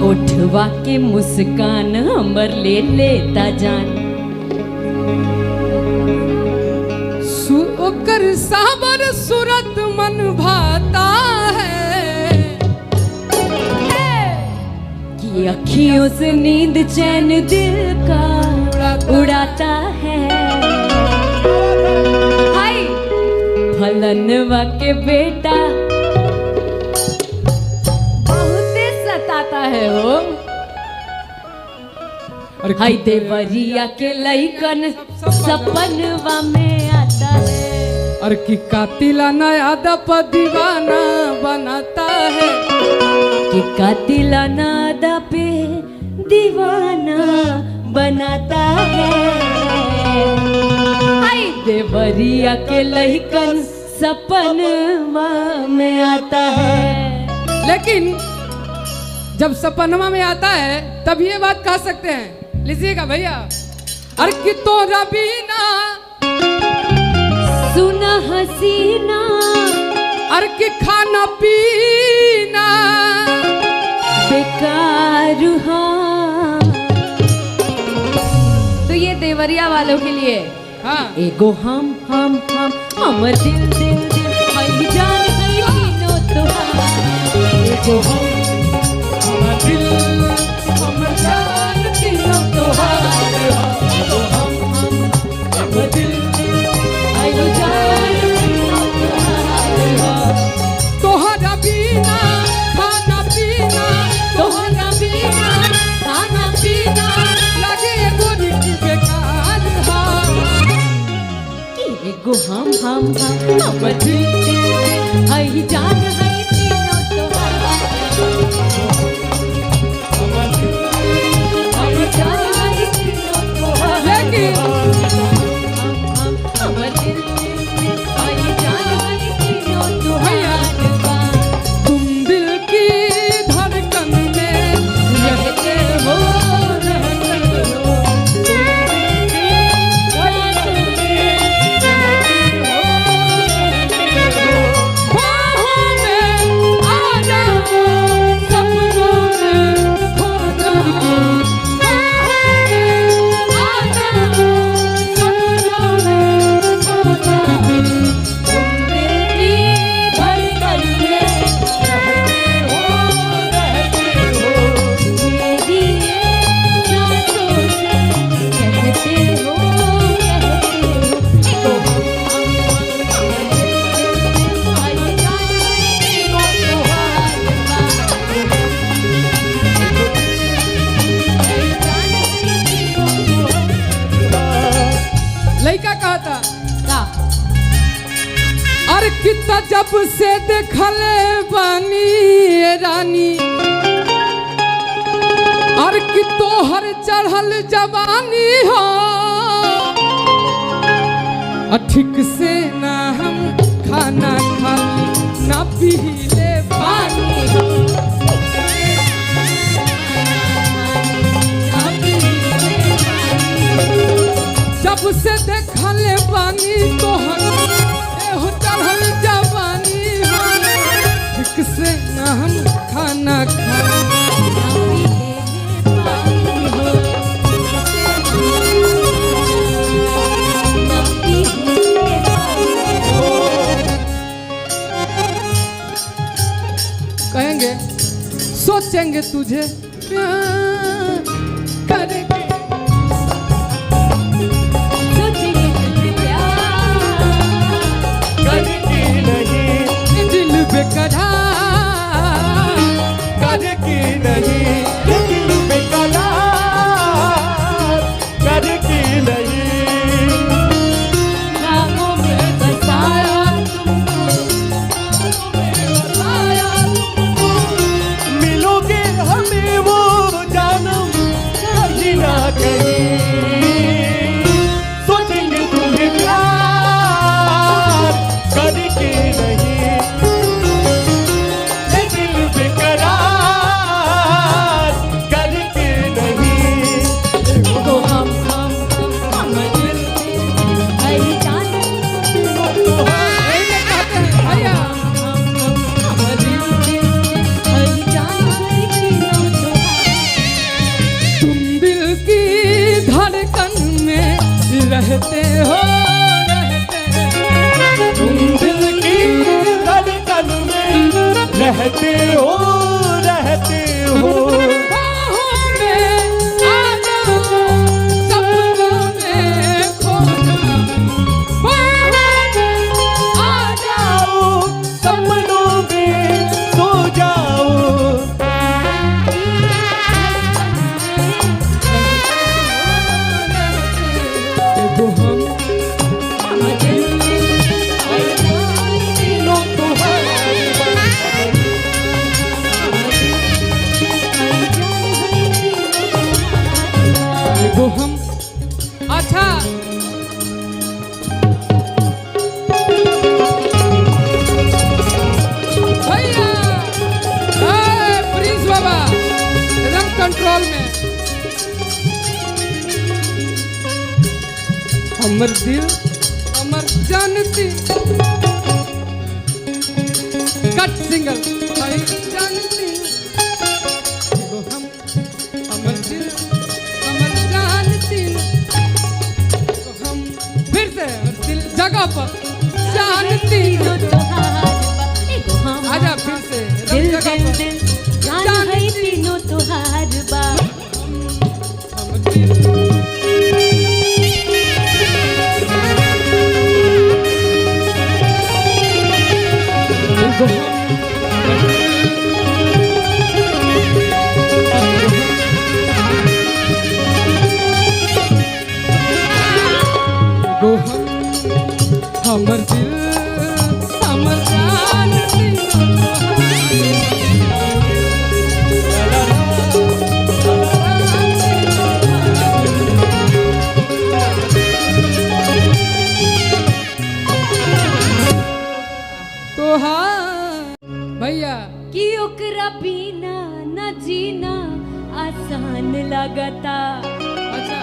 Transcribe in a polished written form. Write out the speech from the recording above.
ओठवा के मुस्कान हमर ले लेता जान। ओकर साबर सूरत मन भाता है कि अखियों से नींद चैन दिल का उड़ाता है। हाय फलनवा के बेटा है हो। हाय देवरिया के लइकन सपनवा में आता है। और कि कातिलाना यादव पर दीवाना बनाता है। कि कातिलाना यादव पे दीवाना बनाता है। हाय देवरिया के लइकन सपनवा में आता है। लेकिन जब सपनवा में आता है तब ये बात कह सकते हैं, लीजिएगा भैया। अरे कि तोरा बिना सुना हसीना, अरे कि खाना पीना बेकार। तो ये देवरिया वालों के लिए हाँ। एगो हमर दिल दिल दिल हई जान हई नो तोहार। एगो दिल हमर जान तीनों तोहार। हमर दिल हई जान तीनों तोहार। तोहरा बिना खाना पीना, तोहरा बिना खाना पीना लगे गोरी की बेकार। एगो हमर दिल दिल हई जान हई तीनों तोहार। तुम दिल की धड़कन में रहते हो, रहते हो। बाहों में आ जाओ, सपनों में खो जाओ। लइका कहता अरे कितना जब से देखले बानी रानी, अरे कि तोहर चढ़ल जवानी हो। ठीक से ना हम खाना खाली ना पीले पानी हो। जब से देखले बानी तोहर एहो चढ़ल जवानी हो। ठीक से ना हम खाना खाली कहेंगे सोचेंगे तुझे प्यार करेंगे। दिल बेकरार करके नहीं, दिल बेकरार करके नहीं। ख्वाबों में बसाया मिलोगे हमें वो जानम कहीं ना कहीं। सोचेंगे तुम्हें प्यार करके नहीं। रहते हो तुम दिल की धड़कन में रहते हो बाहों में आ जाओ, सपनों में खो जाओ, बाहों में आ आओ सपनों में सो जाओ देखो हम तीनों तुम्हारे देखो हम अच्छा भैया प्रिंस बाबा एकदम कंट्रोल में हमर दिल हमर जानती कट सिंगल भाई जानती देखो हम हमर दिल हमर जानती देखो हम फिर से दिल जगह पर जानती आजा फिर से दिल जगह दिल पर दिल जान है तीनों तुहार बा हमर दिल देखो देखो हमर दिल हमर जान तोहार भैया कि ओकरा बिना न जीना आसान लगता अच्छा